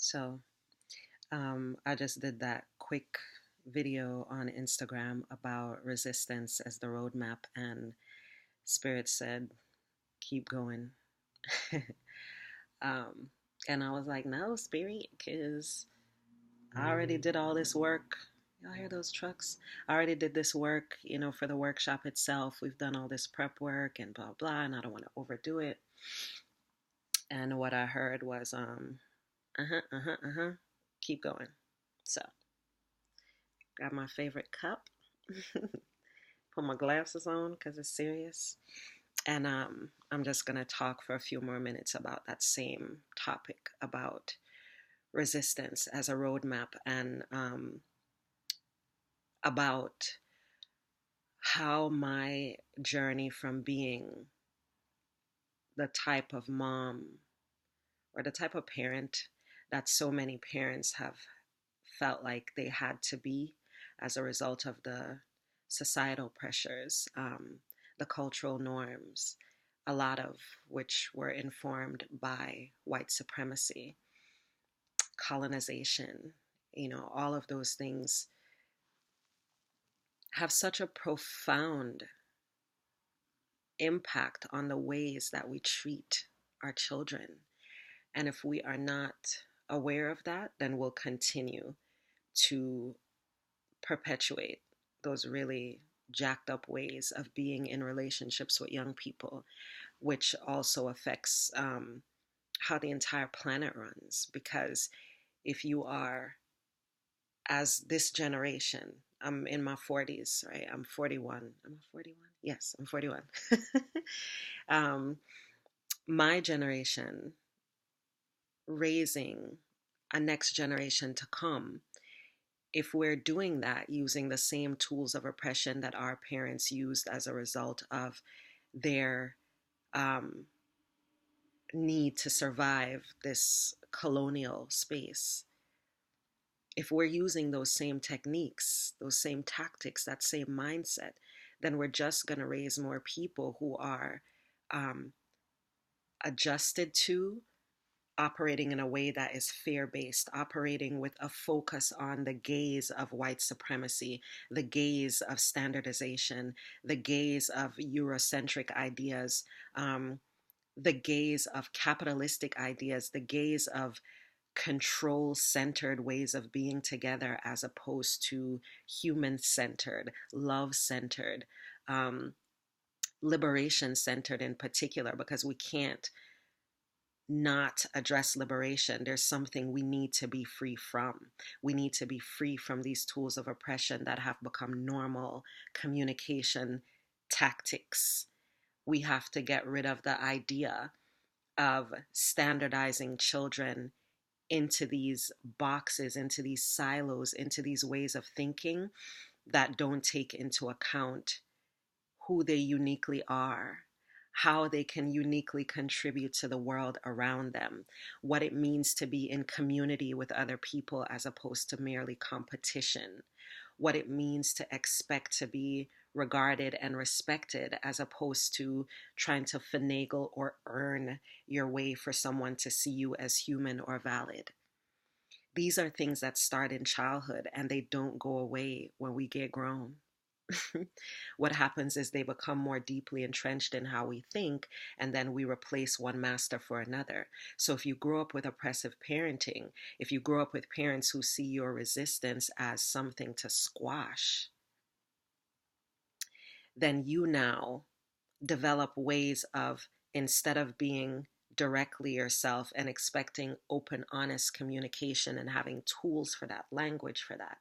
So I just did that quick video on Instagram about resistance as the roadmap, and Spirit said, keep going. um, and I was like, no, Spirit, because I already did all this work. Y'all hear those trucks? I already did this work, for the workshop itself. We've done all this prep work and blah, blah, and I don't want to overdo it. And what I heard was, keep going. So, got my favorite cup, put my glasses on because it's serious. And I'm just going to talk for a few more minutes about that same topic about resistance as a roadmap, and about how my journey from being the type of mom or the type of parent that so many parents have felt like they had to be as a result of the societal pressures, the cultural norms, a lot of which were informed by white supremacy, colonization, all of those things have such a profound impact on the ways that we treat our children. And if we are not aware of that, then we'll continue to perpetuate those really jacked up ways of being in relationships with young people, which also affects how the entire planet runs. Because if you are, as this generation, I'm in my 40s, right? I'm 41. Am I 41? Yes, I'm 41. um, my generation raising a next generation to come, if we're doing that using the same tools of oppression that our parents used as a result of their um, need to survive this colonial space, if we're using those same techniques, those same tactics, that same mindset, then we're just going to raise more people who are um, adjusted to operating in a way that is fear based, operating with a focus on the gaze of white supremacy, the gaze of standardization, the gaze of Eurocentric ideas, the gaze of capitalistic ideas, the gaze of control centered ways of being together as opposed to human centered, love centered, um, liberation centered in particular, because we can't not address liberation. There's something we need to be free from. We need to be free from these tools of oppression that have become normal communication tactics. We have to get rid of the idea of standardizing children into these boxes, into these silos, into these ways of thinking that don't take into account who they uniquely are, how they can uniquely contribute to the world around them, what it means to be in community with other people as opposed to merely competition, what it means to expect to be regarded and respected as opposed to trying to finagle or earn your way for someone to see you as human or valid. These are things that start in childhood and they don't go away when we get grown. What happens is they become more deeply entrenched in how we think, and then we replace one master for another. So if you grow up with oppressive parenting, if you grow up with parents who see your resistance as something to squash, then you now develop ways of, instead of being directly yourself and expecting open, honest communication and having tools for that, language for that,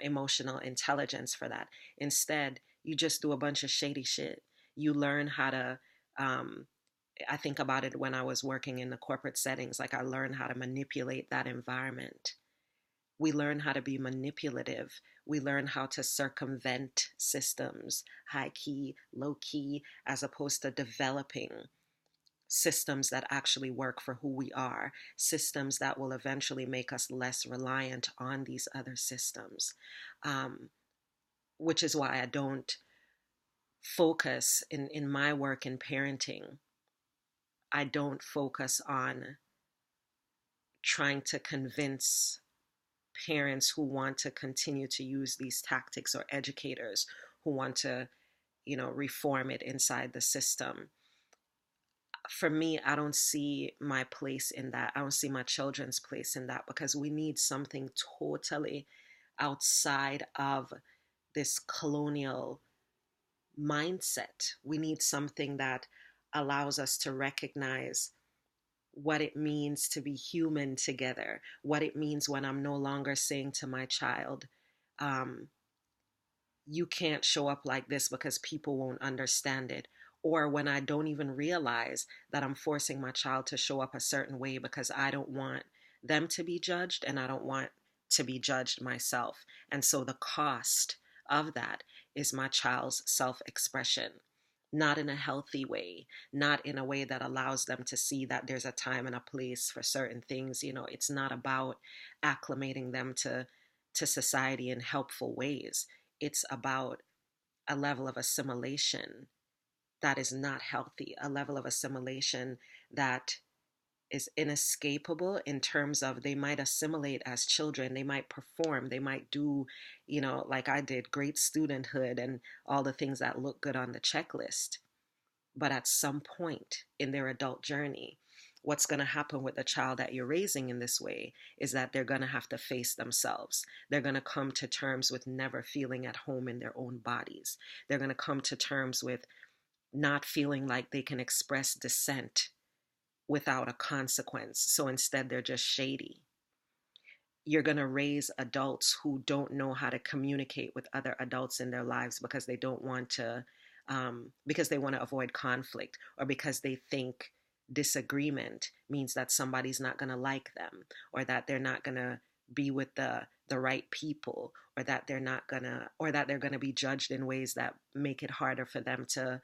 emotional intelligence for that. Instead, you just do a bunch of shady shit. You learn how to, I think about it when I was working in the corporate settings, like I learned how to manipulate that environment. We learn how to be manipulative. We learn how to circumvent systems, high key, low key, as opposed to developing systems that actually work for who we are, systems that will eventually make us less reliant on these other systems. Which is why I don't focus in my work in parenting. I don't focus on trying to convince parents who want to continue to use these tactics, or educators who want to, reform it inside the system. For me, I don't see my place in that. I don't see my children's place in that, because we need something totally outside of this colonial mindset. We need something that allows us to recognize what it means to be human together, what it means when I'm no longer saying to my child, um, you can't show up like this because people won't understand it. Or when I don't even realize that I'm forcing my child to show up a certain way because I don't want them to be judged and I don't want to be judged myself. And so the cost of that is my child's self expression, not in a healthy way, not in a way that allows them to see that there's a time and a place for certain things. It's not about acclimating them to society in helpful ways. It's about a level of assimilation that is not healthy, a level of assimilation that is inescapable, in terms of they might assimilate as children, they might perform, they might do, like I did, great studenthood and all the things that look good on the checklist. But at some point in their adult journey, what's going to happen with the child that you're raising in this way is that they're going to have to face themselves. They're going to come to terms with never feeling at home in their own bodies. They're going to come to terms with not feeling like they can express dissent without a consequence. So instead, they're just shady. You're going to raise adults who don't know how to communicate with other adults in their lives because they don't want to, because they want to avoid conflict, or because they think disagreement means that somebody's not going to like them, or that they're not going to be with the right people, or that they're going to be judged in ways that make it harder for them to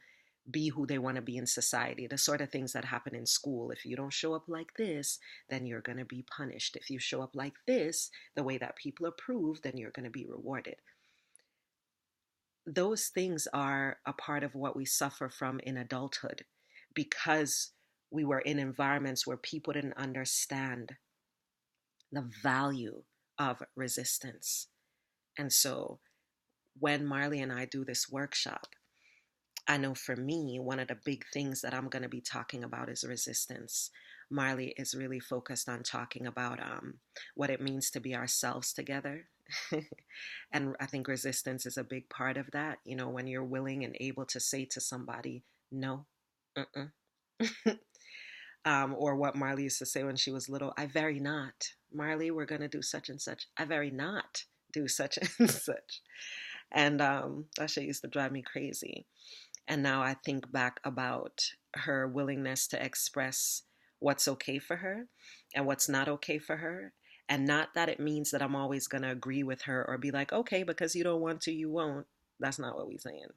be who they want to be in society. The sort of things that happen in school. If you don't show up like this, then you're going to be punished. If you show up like this, the way that people approve, then you're going to be rewarded. Those things are a part of what we suffer from in adulthood, because we were in environments where people didn't understand the value of resistance. And so when Marley and I do this workshop, I know for me, one of the big things that I'm going to be talking about is resistance. Marley is really focused on talking about what it means to be ourselves together. And I think resistance is a big part of that. When you're willing and able to say to somebody, no, or what Marley used to say when she was little, I very not. Marley, we're going to do such and such. I very not do such and such. And that shit used to drive me crazy. And now I think back about her willingness to express what's okay for her and what's not okay for her. And not that it means that I'm always going to agree with her or be like, okay, because you don't want to, you won't. That's not what we're saying.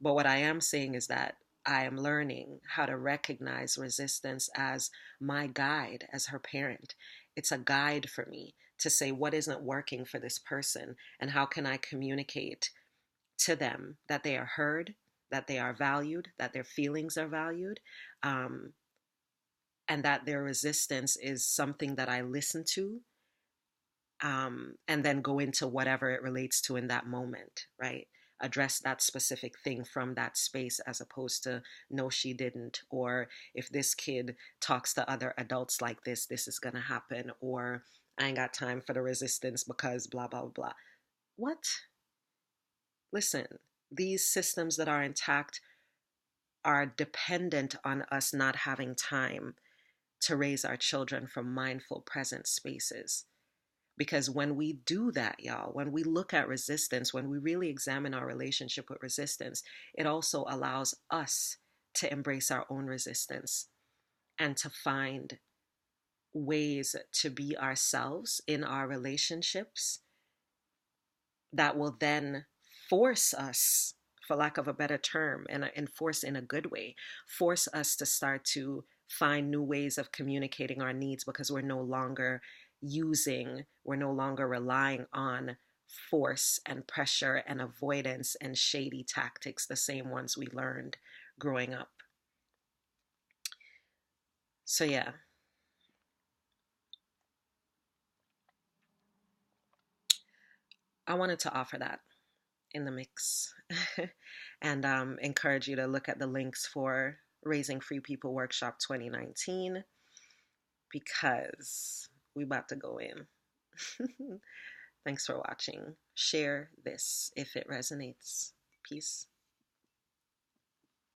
But what I am saying is that I am learning how to recognize resistance as my guide, as her parent. It's a guide for me to say what isn't working for this person and how can I communicate to them that they are heard, that they are valued, that their feelings are valued, and that their resistance is something that I listen to, and then go into whatever it relates to in that moment, right? Address that specific thing from that space, as opposed to, no, she didn't. Or if this kid talks to other adults like this is going to happen. Or I ain't got time for the resistance because blah, blah, blah. What? Listen, these systems that are intact are dependent on us not having time to raise our children from mindful, present spaces. Because when we do that, y'all, when we look at resistance, when we really examine our relationship with resistance, it also allows us to embrace our own resistance and to find ways to be ourselves in our relationships that will then force us, for lack of a better term, and force in a good way, force us to start to find new ways of communicating our needs, because we're no longer relying on force and pressure and avoidance and shady tactics, the same ones we learned growing up. So yeah, I wanted to offer that in the mix and encourage you to look at the links for Raising Free People Workshop 2019 because we about to go in. Thanks for watching. Share this if it resonates. Peace.